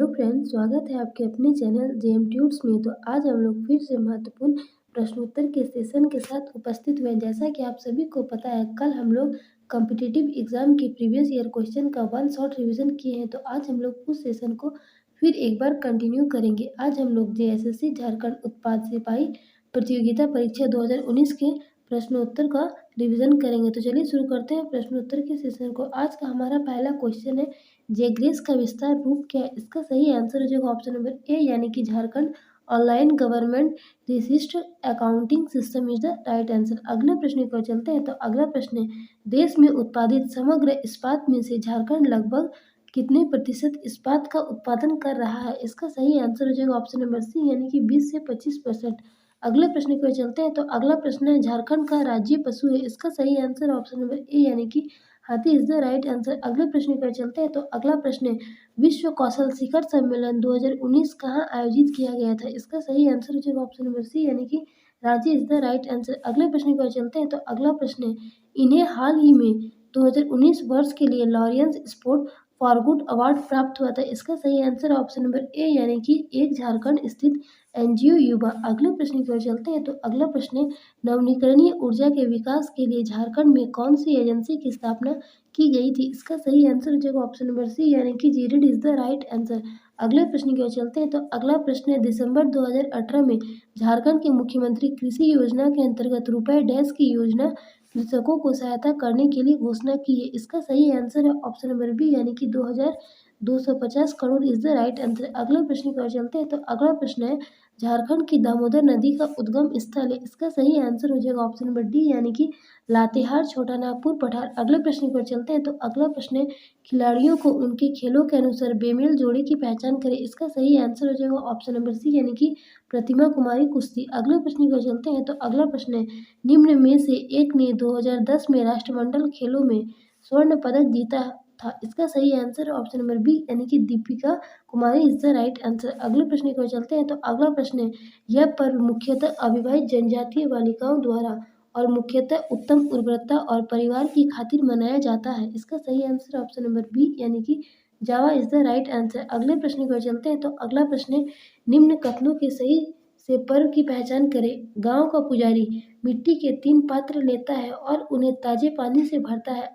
Hello friends, स्वागत है आपके अपने चैनल जेएम ट्यूट्स में। तो आज हम लोग फिर से महत्वपूर्ण प्रश्नोत्तर के सेशन के साथ उपस्थित हुए। जैसा कि आप सभी को पता है, कल हम लोग कॉम्पिटिटिव एग्जाम के प्रीवियस ईयर क्वेश्चन का वन शॉट रिवीजन किए हैं। तो आज हम लोग उस सेशन को फिर एक बार कंटिन्यू करेंगे। आज हम लोग जेएसएससी झारखंड उत्पाद सिपाही प्रतियोगिता परीक्षा 2019 के प्रश्नोत्तर का रिवीजन करेंगे। तो चलिए शुरू करते हैं प्रश्नोत्तर के सेशन को। आज का हमारा पहला क्वेश्चन है, जेग्रेस का विस्तार रूप क्या है? इसका सही आंसर हो जाएगा ऑप्शन नंबर ए, यानी कि Jharkhand online government register accounting system is the right answer. अगले प्रश्न की ओर चलते हैं। तो अगला प्रश्न है, देश में उत्पादित समग्र इस्पात में से झारखंड लगभग कितने प्रतिशत इस्पात का उत्पादन कर रहा है? इसका सही आंसर हो जाएगा ऑप्शन नंबर सी, यानी कि 20 से 25%। अगले प्रश्न की ओर चलते हैं। तो अगला प्रश्न है, झारखंड का राज्य पशु है? इसका सही आंसर ऑप्शन नंबर ए, यानी कि हाथी इज द राइट आंसर। अगले प्रश्न पर चलते हैं। तो अगला प्रश्न है, विश्व कौशल शिखर सम्मेलन 2019 कहाँ आयोजित किया गया था? इसका सही आंसर हो जाएगा ऑप्शन नंबर सी, यानी कि Ranchi is the right answer. अगले प्रश्न पर चलते हैं। तो अगला प्रश्न है, इन्हें हाल ही में 2019 वर्ष के लिए Laureus sport for good award प्राप्त हुआ था। इसका सही आंसर ऑप्शन नंबर ए, यानी कि एक झारखंड स्थित एनजीओ युवा। अगले प्रश्न की ओर चलते हैं। तो अगला प्रश्न है, नवीकरणीय ऊर्जा के विकास के लिए झारखंड में कौन सी एजेंसी की स्थापना की गई थी? इसका सही आंसर हो जाएगा ऑप्शन नंबर सी, यानी कि geared is the right answer. अगले प्रश्न की ओर चलते हैं। तो अगला प्रश्न है, दिसंबर 2018 में झारखंड के मुख्यमंत्री कृषि योजना के अंतर्गत रुपए डैश की योजना कृषकों को सहायता करने के लिए घोषणा की है। इसका सही आंसर है ऑप्शन नंबर बी, यानी कि 2250 crore is the right answer. अगले प्रश्न की ओर चलते हैं। तो अगला प्रश्न है, झारखंड की दामोदर नदी का उद्गम स्थल है? इसका सही आंसर हो जाएगा ऑप्शन नंबर डी, यानी कि लातेहार, छोटा नागपुर, पठार। अगले प्रश्न की ओर चलते हैं। तो अगला प्रश्न है, खिलाड़ियों को उनके खेलों के अनुसार बेमेल जोड़ी की पहचान करें? इसका सही आंसर हो जाएगा ऑप्शन नंबर सी, यानी कि प्रतिमा कुमारी कुश्ती। अगले प्रश्न की ओर चलते हैं। तो अगला प्रश्न है, निम्न में से एक ने 2010 में राष्ट्रमंडल खेलों में स्वर्ण पदक जीता था? इसका सही आंसर ऑप्शन नंबर बी, यानी कि Deepika Kumari is the right answer. अगले प्रश्न की ओर चलते हैं। तो अगला प्रश्न है, यह पर्व मुख्यतः अविवाहित जनजातीय बालिकाओं द्वारा और मुख्यतः उत्तम उर्वरता और परिवार की खातिर मनाया जाता है? इसका सही आंसर ऑप्शन नंबर बी, यानी कि Java is the right answer. अगले प्रश्न की ओर चलते हैं। तो अगला प्रश्न है, निम्न कथनों के सही से पर्व की पहचान करें। गांव का पुजारी मिट्टी के 3 पात्र लेता है और उन्हें ताजे पानी से भरता है।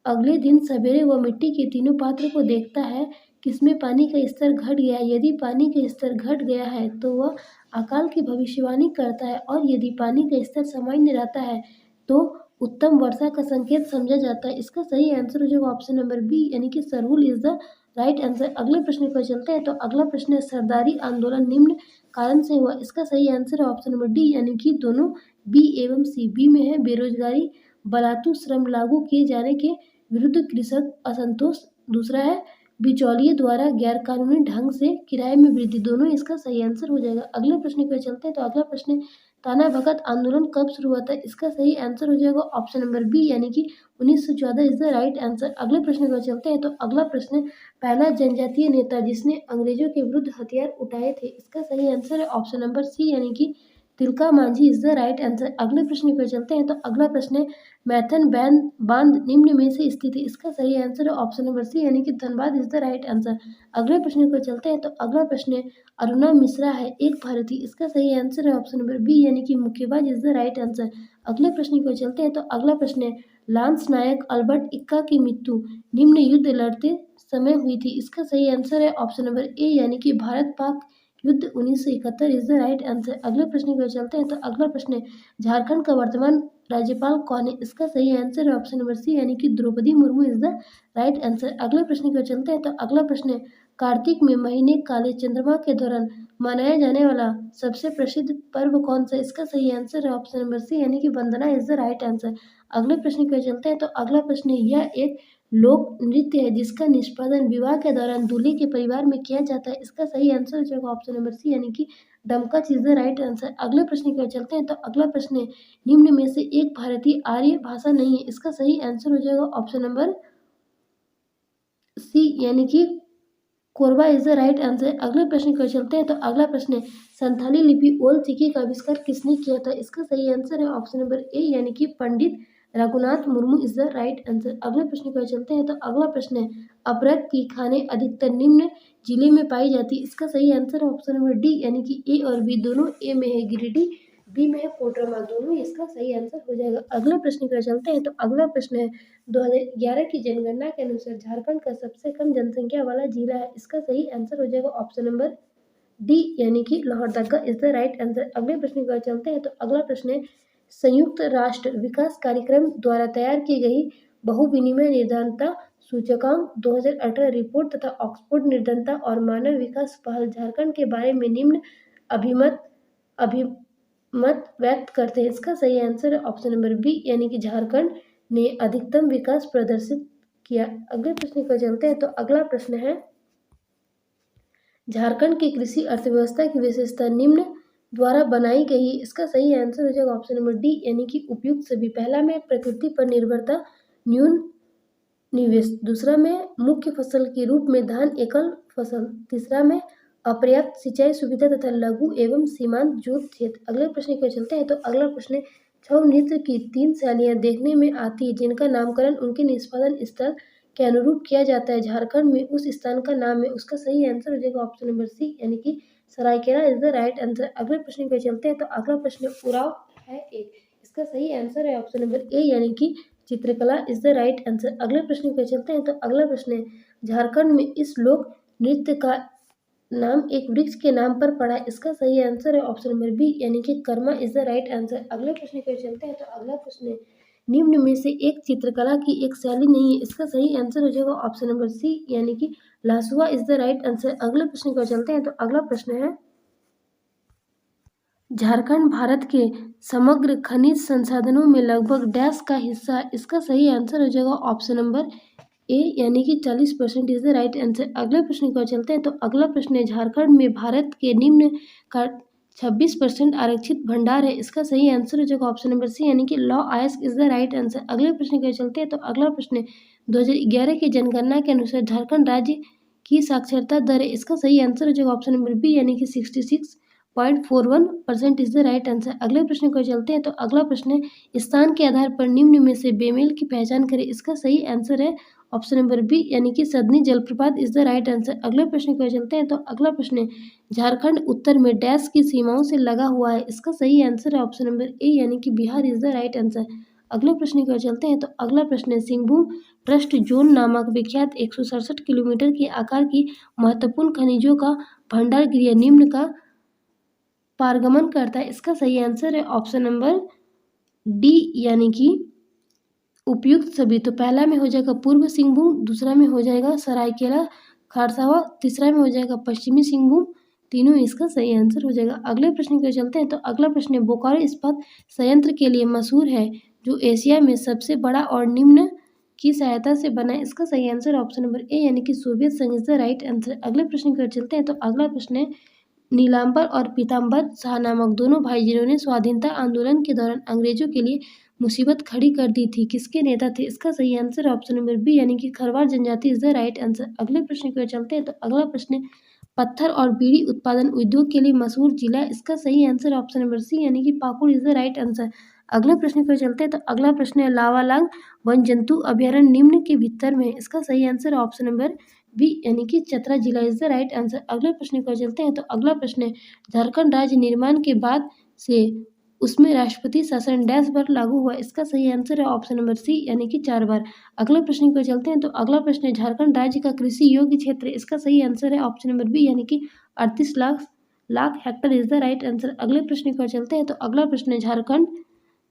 अगले दिन सवेरे वह मिट्टी के तीनों पात्र को देखता है, किसमें पानी का स्तर घट गया है। यदि पानी का स्तर घट गया है तो वह अकाल की भविष्यवाणी करता है, और यदि पानी का स्तर सामान्य रहता है तो उत्तम वर्षा का संकेत समझा जाता है। इसका सही आंसर हो जाएगा ऑप्शन नंबर बी, यानी कि Sarhul is the right answer. अगले प्रश्न पर चलते हैं। तो अगला प्रश्न है, सरदारी आंदोलन निम्न कारण से हुआ? इसका सही आंसर है ऑप्शन नंबर डी, यानी कि दोनों बी एवं सी। बी में है बेरोजगारी, बलात्कार श्रम लागू किए जाने के विरुद्ध कृषक असंतोष। दूसरा है बिचौलिए द्वारा गैरकानूनी ढंग से किराए में वृद्धि। दोनों इसका सही आंसर हो जाएगा। अगले प्रश्न की ओर चलते हैं। तो अगला प्रश्न है, ताना भगत आंदोलन कब शुरू हुआ था? इसका सही आंसर हो जाएगा ऑप्शन नंबर बी, यानी कि 1914 इज द राइट आंसर। अगले प्रश्न की ओर चलते हैं। तो अगला प्रश्न है, पहला जनजातीय नेता जिसने अंग्रेजों के विरुद्ध हथियार उठाए थे? इसका सही आंसर है ऑप्शन नंबर सी, यानी कि Tilka Manjhi is the right answer. अगले प्रश्न पर चलते हैं। तो अगला प्रश्न है, मैथन बांध निम्न में से स्थित है? इसका सही आंसर है ऑप्शन नंबर सी, यानी कि Dhanbad is the right answer. अगले प्रश्न पर चलते हैं। तो अगला प्रश्न है, अरुणा मिश्रा है एक भारतीय? इसका सही आंसर है ऑप्शन नंबर बी, यानी कि मुक्केबाज इज द राइट आंसर। अगले प्रश्न की ओर चलते हैं। तो अगला प्रश्न है, लांस नायक अल्बर्ट इक्का की मृत्यु निम्न युद्ध लड़ते समय हुई थी? इसका सही आंसर है ऑप्शन नंबर ए, यानी कि भारत पाक युद्ध 1971 इज द राइट आंसर। अगले प्रश्न की ओर चलते हैं। तो अगला प्रश्न है, झारखंड का वर्तमान राज्यपाल कौन है? इसका सही आंसर है ऑप्शन नंबर सी, यानी कि Draupadi Murmu is the right answer. अगले प्रश्न की ओर चलते हैं। तो अगला प्रश्न है, कार्तिक में महीने काले चंद्रमा के दौरान मनाया जाने वाला सबसे प्रसिद्ध पर्व कौन सा? इसका सही आंसर है ऑप्शन नंबर सी, यानी कि वंदना इज द राइट आंसर। अगले प्रश्न की ओर चलते हैं। तो अगला प्रश्न है, यह एक लोक नृत्य है जिसका निष्पादन विवाह के दौरान दूल्हे के परिवार में किया जाता है? इसका सही आंसर हो जाएगा ऑप्शन नंबर सी, यानी कि Domkach is the right answer. अगले प्रश्न की ओर चलते हैं। तो अगला प्रश्न है, निम्न में से एक भारतीय आर्य भाषा नहीं है? इसका सही आंसर हो जाएगा ऑप्शन नंबर सी, यानी कि Korba is the right answer. अगले प्रश्न की ओर चलते हैं। तो अगला प्रश्न है, संथाली लिपि ओल चिकी का आविष्कार किसने किया था? इसका सही आंसर है ऑप्शन नंबर ए, यानी कि Pandit Raghunath Murmu is the right answer. अगले प्रश्न पर चलते हैं। तो अगला प्रश्न है, अपरक की खाने अधिकतर निम्न जिले में पाई जाती है। इसका सही आंसर है ऑप्शन नंबर डी, यानी कि ए और बी दोनों। ए में है गिरिडीह, बी में है कोडरमा, दोनों इसका सही आंसर हो जाएगा। अगले प्रश्न पर चलते हैं। तो अगला प्रश्न है, 2011 की जनगणना के अनुसार झारखंड का सबसे कम जनसंख्या वाला जिला है। इसका सही आंसर हो जाएगा ऑप्शन नंबर डी, यानी कि Lohardaga is the right answer. अगले प्रश्न पर चलते हैं। तो अगला प्रश्न है, संयुक्त राष्ट्र विकास कार्यक्रम द्वारा तैयार की गई बहु विनिमय निर्धनता सूचकांक 2018 रिपोर्ट तथा ऑक्सफोर्ड निर्धनता और मानव विकास पहल झारखंड के बारे में निम्न अभिमत व्यक्त करते हैं। इसका सही आंसर है ऑप्शन नंबर बी, यानी कि झारखंड ने अधिकतम विकास प्रदर्शित किया। अगले प्रश्न पर चलते हैं। तो अगला प्रश्न है, झारखंड की कृषि अर्थव्यवस्था की विशेषता निम्न द्वारा बनाई गई। इसका सही आंसर हो जाएगा ऑप्शन नंबर डी, यानी कि उपयुक्त सभी। पहला में प्रकृति पर निर्भरता न्यून निवेश, दूसरा में मुख्य फसल के रूप में धान एकल फसल, तीसरा में अपर्याप्त सिंचाई सुविधा तथा लघु एवं सीमांत जोत क्षेत्र। अगले प्रश्न पर चलते हैं। तो अगला प्रश्न है, छऊ नृत्य की 3 शैलियां देखने में आती है जिनका नामकरण उनके निष्पादन स्थल के अनुरूप किया जाता है। झारखंड में उस स्थान का नाम है। उसका सही आंसर हो जाएगा ऑप्शन नंबर सी, यानी कि Saraikela is the right answer. अगले प्रश्न पर चलते हैं। तो अगला प्रश्न उराव है एक। इसका सही आंसर है ऑप्शन नंबर ए, यानी कि चित्रकला इज द राइट आंसर। अगले प्रश्न पर चलते हैं। तो अगला प्रश्न है, झारखंड में इस लोक नृत्य का नाम एक वृक्ष के नाम पर पड़ा है। इसका सही आंसर है ऑप्शन नंबर बी, यानी कि Karma is the right answer. अगले प्रश्न पर चलते हैं। तो अगला प्रश्न है, निम्न में से एक चित्रकला की एक शैली नहीं है। इसका सही आंसर हो जाएगा ऑप्शन नंबर सी, यानी कि लासुआ इज द राइट आंसर। अगले प्रश्न पर चलते हैं। तो अगला प्रश्न है, झारखंड भारत के समग्र खनिज संसाधनों में लगभग डैश का हिस्सा है। इसका सही आंसर हो जाएगा ऑप्शन नंबर ए, यानी कि 40% इज द राइट आंसर। अगले प्रश्न पर चलते हैं। तो अगला प्रश्न है, झारखंड में भारत के निम्न का 26% आरक्षित भंडार है। इसका सही आंसर हो जाएगा ऑप्शन नंबर सी, यानी कि लॉ आयस्क इज द राइट आंसर। अगले प्रश्न पर चलते हैं। तो अगला प्रश्न है, 2011 की जनगणना के अनुसार झारखंड राज्य की साक्षरता दर है। इसका सही आंसर हो जाएगा ऑप्शन नंबर बी, यानी कि 66.41% इज द राइट आंसर। अगले प्रश्न पर चलते हैं। तो अगला प्रश्न है, स्थान के आधार पर निम्न में से बेमेल की पहचान करें। इसका सही आंसर है ऑप्शन नंबर बी, यानी कि सदनी जलप्रपात इज द राइट आंसर। अगले प्रश्न पर चलते हैं। तो अगला प्रश्न है, झारखंड उत्तर में डैश की सीमाओं से लगा हुआ है। इसका सही आंसर है ऑप्शन नंबर ए, यानी कि Bihar is the right answer. अगले प्रश्न पर चलते हैं। तो अगला प्रश्न है, सिंहभूम ट्रस्ट जोन नामक विख्यात 167 किलोमीटर के आकार की महत्वपूर्ण खनिजों का भंडार गृह निम्न का पारगमन करता है। इसका सही आंसर है ऑप्शन नंबर डी, यानी कि उपयुक्त सभी। तो पहला में हो जाएगा पूर्व सिंहभूम, दूसरा में हो जाएगा सरायकेला खारसावा, तीसरा में हो जाएगा पश्चिमी सिंहभूम, तीनों इसका सही आंसर हो जाएगा। अगले प्रश्न पर चलते हैं। तो अगला प्रश्न है, बोकारो इस्पात संयंत्र के लिए मशहूर है जो एशिया में सबसे बड़ा और निम्न की सहायता से बना है। इसका सही आंसर ऑप्शन नंबर ए, यानी कि सोवियत संघ इज द राइट आंसर। अगले प्रश्न पर चलते हैं। तो अगला प्रश्न है, नीलांबर और पीताम्बर शाह नामक दोनों भाई जिन्होंने स्वाधीनता आंदोलन के दौरान अंग्रेजों के लिए मुसीबत खड़ी कर दी थी, किसके नेता थे। इसका सही आंसर ऑप्शन नंबर बी, यानी कि खरवार जनजाति इज द राइट आंसर। अगले प्रश्न पर चलते हैं। तो अगला प्रश्न है, पत्थर और बीड़ी उत्पादन उद्योग के लिए मशहूर जिला। इसका सही आंसर ऑप्शन नंबर सी, यानी कि Pakur is the right answer. अगले प्रश्न पर चलते हैं। तो अगला प्रश्न है, लावालांग वन जंतु अभ्यारण्य निम्न के भीतर में है। इसका सही आंसर ऑप्शन नंबर बी, यानी कि चतरा जिला इज द राइट आंसर। अगले प्रश्न पर चलते हैं। तो अगला प्रश्न है, झारखंड राज्य निर्माण के बाद से उसमें राष्ट्रपति शासन डैश बार लागू हुआ। इसका सही आंसर है ऑप्शन नंबर सी, यानी कि 4 बार। अगले प्रश्न पर चलते हैं। तो अगला प्रश्न है, झारखंड राज्य का कृषि योग्य क्षेत्र। इसका सही आंसर है ऑप्शन नंबर बी, यानी कि 38 lakh hectare is the right answer. अगले प्रश्न पर चलते हैं। तो अगला प्रश्न है,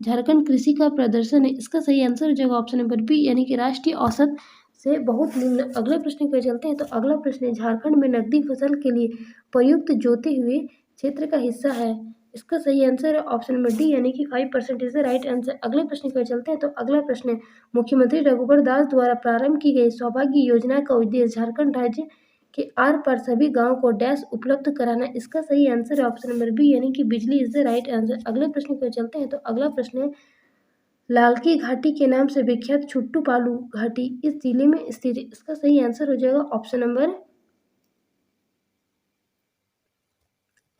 झारखंड कृषि का प्रदर्शन है। इसका सही आंसर हो जाएगा ऑप्शन नंबर बी, यानी कि राष्ट्रीय औसत से बहुत निम्न। अगले प्रश्न पर चलते हैं। तो अगला प्रश्न है, झारखंड में नकदी फसल के लिए प्रयुक्त जोते हुए क्षेत्र का हिस्सा है। इसका सही आंसर है ऑप्शन नंबर डी, यानी कि 5% इज द राइट आंसर। अगले प्रश्न पर चलते हैं। तो अगला प्रश्न है, मुख्यमंत्री रघुबर दास द्वारा प्रारंभ की गई सौभाग्य योजना का उद्देश्य झारखंड राज्य के आर पार सभी गाँव को डैश उपलब्ध कराना। इसका सही आंसर है ऑप्शन नंबर बी, यानी कि बिजली इज द राइट आंसर। अगले प्रश्न पर चलते हैं। तो अगला प्रश्न है, लालकी घाटी के नाम से विख्यात छुट्टू पालू घाटी इस जिले में स्थित है। इसका सही आंसर हो जाएगा ऑप्शन नंबर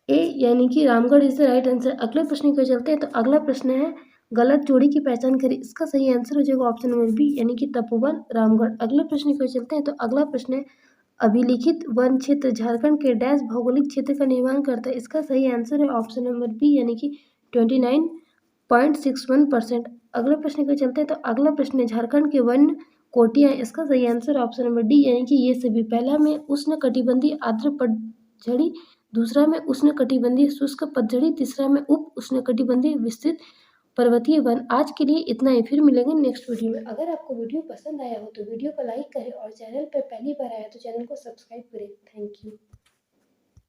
ए, यानी कि Ramgarh is the right answer. अगले प्रश्न पर चलते हैं। तो अगला प्रश्न है, गलत जोड़ी की पहचान करें। इसका सही आंसर हो जाएगा ऑप्शन नंबर बी यानी कि तपोवन रामगढ़। अगले प्रश्न की ओर चलते हैं। तो अगला प्रश्न है, अभिलिखित वन क्षेत्र झारखंड के डैश भौगोलिक क्षेत्र का निर्माण करता है। इसका सही आंसर है ऑप्शन नंबर बी यानी कि 29.61%। अगले प्रश्न की ओर चलते हैं। तो अगला प्रश्न है, झारखंड के वन कोटियाँ। इसका सही आंसर ऑप्शन नंबर डी यानी कि ये सभी। पहला में उष्ण कटिबंधीय आर्द्र पतझड़ी, दूसरा में उष्ण कटिबंधीय शुष्क पतझड़ी, तीसरा में उप उष्ण कटिबंधीय विस्तृत पर्वतीय वन। आज के लिए इतना ही, फिर मिलेंगे नेक्स्ट वीडियो में। अगर आपको वीडियो पसंद आया हो तो वीडियो को लाइक करें और चैनल पर पहली बार आया तो चैनल को सब्सक्राइब करें। Thank you.